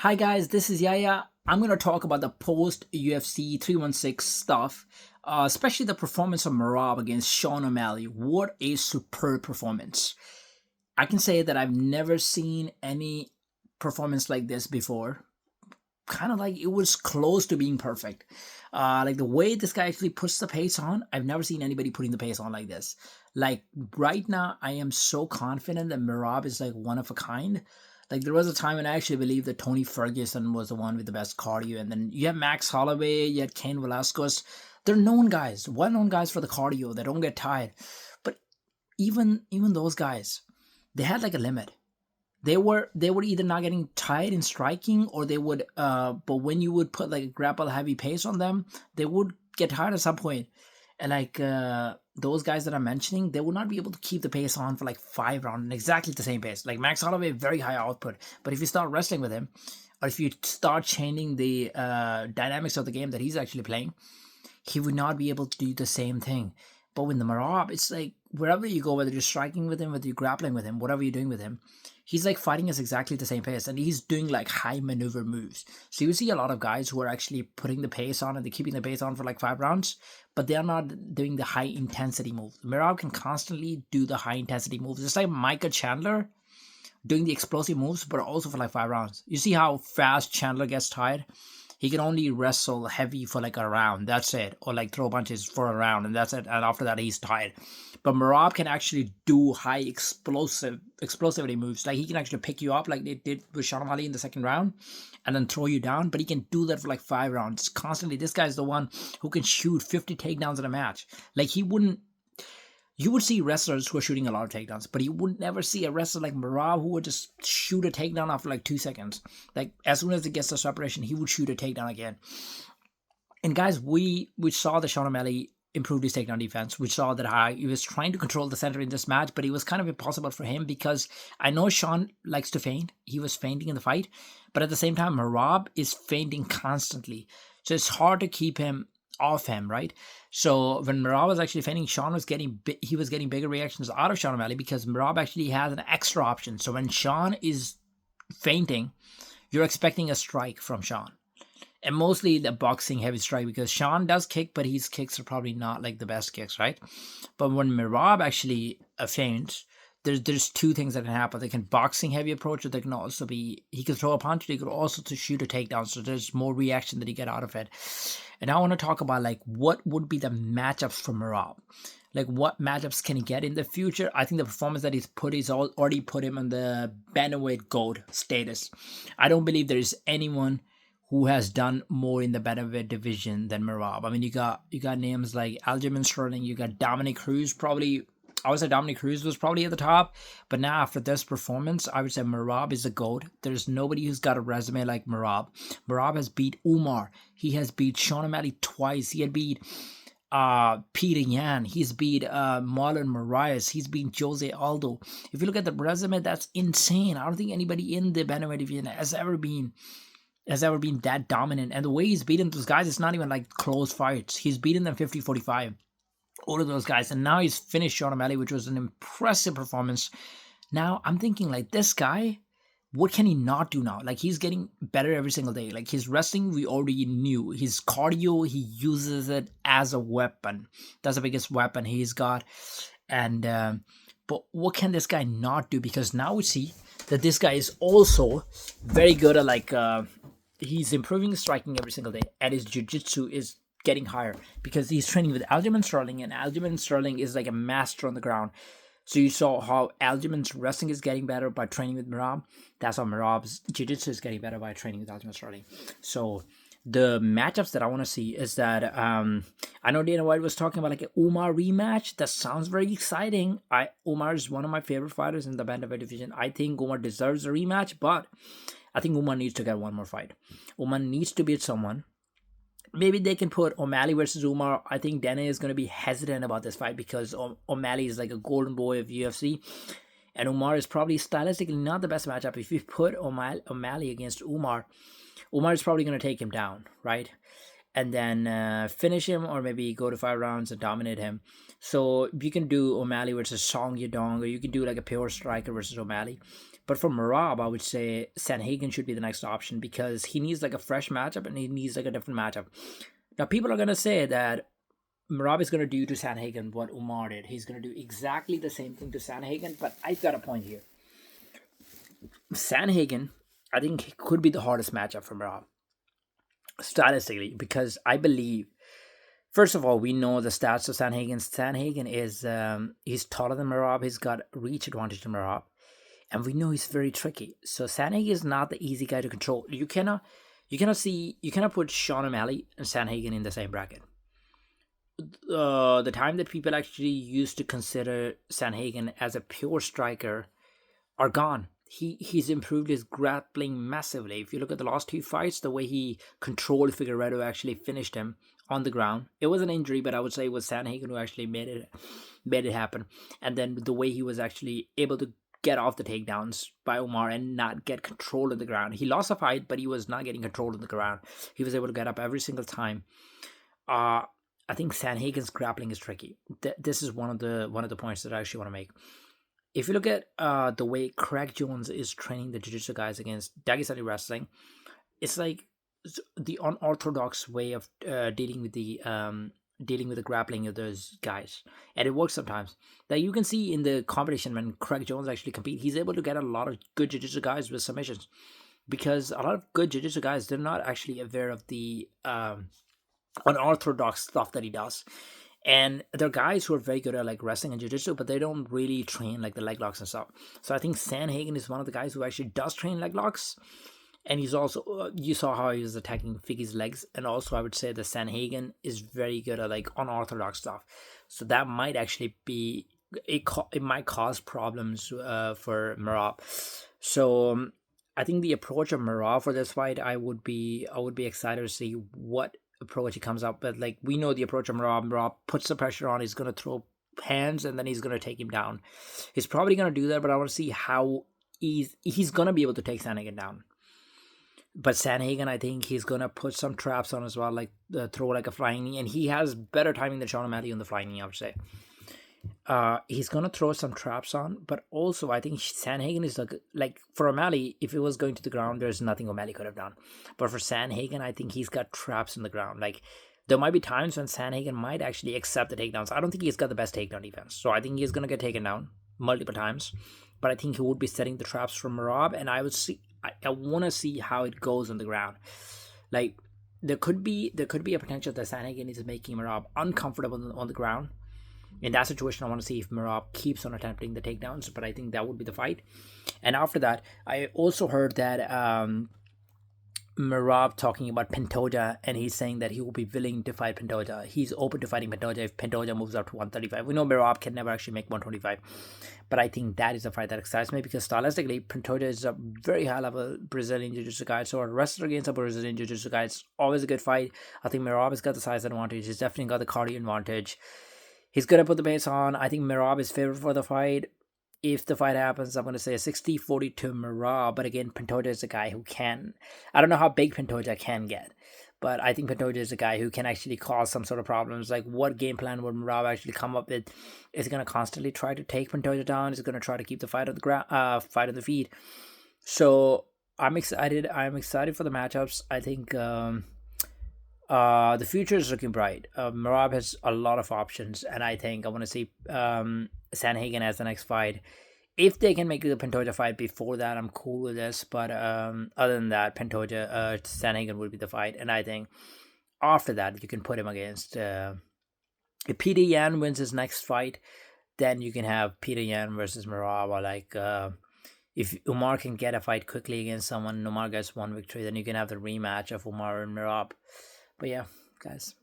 Hi guys, this is Yaya. I'm going to talk about the post UFC 316 stuff, especially the performance of Merab against Sean O'Malley. What a superb performance. I can say that I've never seen any performance like this before. Kind of like it was close to being perfect. Like the way this guy actually puts the pace on, I've never seen anybody putting the pace on like this. Like right now, I am so confident that Merab is like one of a kind. Like there was a time when I actually believed that Tony Ferguson was the one with the best cardio, and then you have Max Holloway, you had Cain Velasquez. They're known guys, well-known guys for the cardio. They don't get tired. But even those guys, they had like a limit. They were either not getting tired in striking, or they would but when you would put like a grapple heavy pace on them, they would get tired at some point. And like those guys that I'm mentioning, they would not be able to keep the pace on for like 5 rounds in exactly the same pace. Like Max Holloway, very high output, but if you start wrestling with him, or if you start changing the dynamics of the game that he's actually playing, he would not be able to do the same thing. But with the Marab, it's like wherever you go, whether you're striking with him, whether you're grappling with him, whatever you're doing with him, he's like fighting us exactly the same pace, and he's doing like high maneuver moves. So you see a lot of guys who are actually putting the pace on, and they're keeping the pace on for like 5 rounds, but they're not doing the high intensity moves. Merab can constantly do the high intensity moves. It's like Micah Chandler doing the explosive moves, but also for like 5 rounds. You see how fast Chandler gets tired? He can only wrestle heavy for like a round. That's it. Or like throw punches for a round, and that's it. And after that, he's tired. But Merab can actually do high explosivity moves. Like he can actually pick you up like they did with Sean O'Malley in the second round, and then throw you down. But he can do that for like 5 rounds constantly. This guy's the one who can shoot 50 takedowns in a match. Like he wouldn't you would see wrestlers who are shooting a lot of takedowns, but you would never see a wrestler like Merab who would just shoot a takedown after like 2 seconds. Like as soon as it gets to separation, he would shoot a takedown again. And guys, we saw that Sean O'Malley improved his takedown defense. We saw that he was trying to control the center in this match, but it was kind of impossible for him because I know Sean likes to feint. He was feinting in the fight, but at the same time, Merab is feinting constantly. So it's hard to keep him off him, right? So when Merab was actually feinting, Sean was he was getting bigger reactions out of Sean O'Malley because Merab actually has an extra option. So when Sean is feinting, you're expecting a strike from Sean, and mostly the boxing heavy strike, because Sean does kick, but his kicks are probably not like the best kicks, right? But when Merab actually feints, there's two things that can happen. They can boxing heavy approach, or they can also be he could throw a punch, he could also to shoot a takedown. So there's more reaction that he get out of it. And I want to talk about like what would be the matchups for Merab. Like what matchups can he get in the future? I think the performance that he's already put him on the bantamweight gold status. I don't believe there is anyone who has done more in the bantamweight division than Merab. I mean, you got names like Aljamain Sterling, you got Dominic Cruz. Probably, I would say Dominic Cruz was probably at the top, but now after this performance, I would say Merab is the GOAT. There's nobody who's got a resume like Merab. Merab has beat Umar. He has beat Sean O'Malley twice. He had beat Peter Yan. He's beat Marlon Moraes. He's beat Jose Aldo. If you look at the resume, that's insane. I don't think anybody in the bantamweight division has ever been that dominant. And the way he's beaten those guys, it's not even like close fights. He's beaten them 50-45, all of those guys. And now he's finished Sean O'Malley, which was an impressive performance. Now I'm thinking like this guy, what can he not do now? Like he's getting better every single day. Like his wrestling, we already knew. His cardio, he uses it as a weapon. That's the biggest weapon he's got. And but what can this guy not do? Because now we see that this guy is also very good at like he's improving his striking every single day, and his jiu-jitsu is getting higher because he's training with Aljamain Sterling, and Aljamain Sterling is like a master on the ground. So you saw how Aljamain's wrestling is getting better by training with Merab. That's how Merab's jiu-jitsu is getting better by training with Aljamain Sterling. So the matchups that I want to see is that I know Dana White was talking about like an Umar rematch. That sounds very exciting. Umar is one of my favorite fighters in the bantamweight division. I think Umar deserves a rematch, but I think Umar needs to get one more fight. Umar needs to beat someone. Maybe they can put O'Malley versus Umar. I think Dana is going to be hesitant about this fight because O'Malley is like a golden boy of UFC. And Umar is probably stylistically not the best matchup. If you put O'Malley against Umar is probably going to take him down, right? And then finish him, or maybe go to 5 rounds and dominate him. So you can do O'Malley versus Song Yadong, or you can do like a pure striker versus O'Malley. But for Merab, I would say Sanhagen should be the next option because he needs like a fresh matchup and he needs like a different matchup. Now, people are going to say that Merab is going to do to Sanhagen what Umar did. He's going to do exactly the same thing to Sanhagen, but I've got a point here. Sanhagen, I think, could be the hardest matchup for Merab, statistically, because I believe, first of all, we know the stats of Sanhagen. Sanhagen is, he's taller than Merab. He's got reach advantage to Merab. And we know he's very tricky. So Sanhagen is not the easy guy to control. You cannot put Sean O'Malley and Sanhagen in the same bracket. The time that people actually used to consider Sanhagen as a pure striker are gone. He's improved his grappling massively. If you look at the last two fights, the way he controlled Figueiredo, actually finished him on the ground. It was an injury, but I would say it was Sanhagen who actually made it happen. And then the way he was actually able to get off the takedowns by Umar and not get control of the ground. He lost a fight, but he was not getting control of the ground. He was able to get up every single time. I think Sanhagen's grappling is tricky. This is one of the points that I actually want to make. If you look at the way Craig Jones is training the jiu-jitsu guys against Dagestani wrestling, it's like the unorthodox way of dealing with the grappling of those guys, and it works sometimes. That you can see in the competition when Craig Jones actually competes, he's able to get a lot of good jiu-jitsu guys with submissions, because a lot of good jiu-jitsu guys, they're not actually aware of the unorthodox stuff that he does. And they're guys who are very good at like wrestling and jiu-jitsu, but they don't really train like the leg locks and stuff. So I think Sanhagen is one of the guys who actually does train leg locks. And he's also, you saw how he was attacking Figgy's legs. And also I would say that Sanhagen is very good at like unorthodox stuff. So that might actually be, it might cause problems for Merab. So I think the approach of Merab for this fight, I would be excited to see what approach he comes up with. Like, we know the approach of Merab. Merab puts the pressure on, he's going to throw hands, and then he's going to take him down. He's probably going to do that, but I want to see how he's going to be able to take Sanhagen down. But Sanhagen, I think he's going to put some traps on as well, like throw like a flying knee, and he has better timing than Sean O'Malley on the flying knee, I would say. He's going to throw some traps on, but also I think Sanhagen is like for O'Malley, if it was going to the ground, there's nothing O'Malley could have done. But for Sanhagen, I think he's got traps in the ground. Like, there might be times when Sanhagen might actually accept the takedowns. I don't think he's got the best takedown defense, so I think he's going to get taken down multiple times. But I think he would be setting the traps for Merab, and I want to see how it goes on the ground. Like, there could be a potential that Sanhagen is making Merab uncomfortable on the ground. In that situation, I want to see if Merab keeps on attempting the takedowns, but I think that would be the fight. And after that, I also heard that Merab talking about Pantoja, and he's saying that he will be willing to fight Pantoja. He's open to fighting Pantoja if Pantoja moves up to 135. We know Merab can never actually make 125, but I think that is a fight that excites me because stylistically, Pantoja is a very high-level Brazilian Jiu-Jitsu guy, so a wrestler against a Brazilian Jiu-Jitsu guy, it's always a good fight. I think Merab has got the size advantage. He's definitely got the cardio advantage. He's going to put the pace on. I think Merab is favored for the fight. If the fight happens, I'm going to say a 60-40 to Merab. But again, Pantoja is a guy who can... I don't know how big Pantoja can get, but I think Pantoja is a guy who can actually cause some sort of problems. Like, what game plan would Merab actually come up with? Is he going to constantly try to take Pantoja down? Is he going to try to keep the fight on the ground, fight on the feet? So I'm excited. I'm excited for the matchups. I think... the future is looking bright. Merab has a lot of options, and I think I want to see Sanhagen as the next fight. If they can make the Pantoja fight before that, I'm cool with this. But other than that, Sanhagen would be the fight, and I think after that you can put him against. If Peter Yan wins his next fight, then you can have Peter Yan versus Merab, or like if Umar can get a fight quickly against someone, Umar gets one victory, then you can have the rematch of Umar and Merab. But yeah, guys,